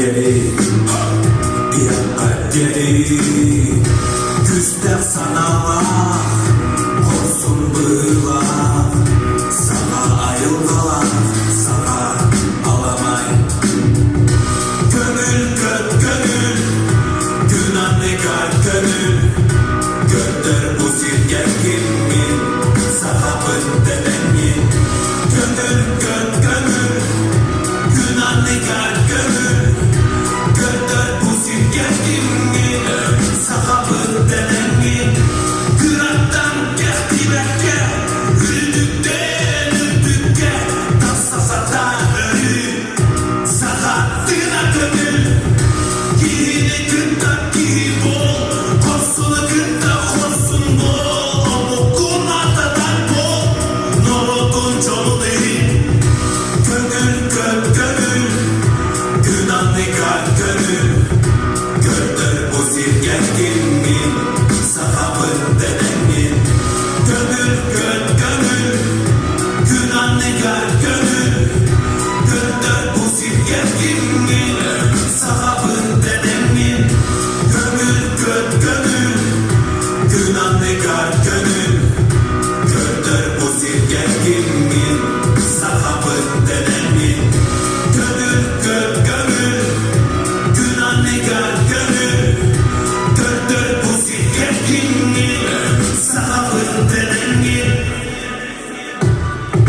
geri, bir adım geri. Küster sana var, olsun bığlar. Sana ayrıldılar, sana alamay. Gönül göt gönül, günah negar gönül. Gönder bu silgen kimin, sahabın demenin. Gönül göt gönül, günah negar gönül. Gönder bu silgen kimin, sahabın demenin. Kırattan geldi bekle, üldükten üldükke. Tassasatan ölü, sahattına gönül. Gihine kıntak gihi bol, kosunu kıntak kosun bol. Omukun atadan bol, norodun çolu değil. Gönül göt gönül, günah negar gönül. Gönder bu silgen kimin, sahabın denenin. Gönül göt gönül, günah negar gönül. Gönder bu silgen kimin.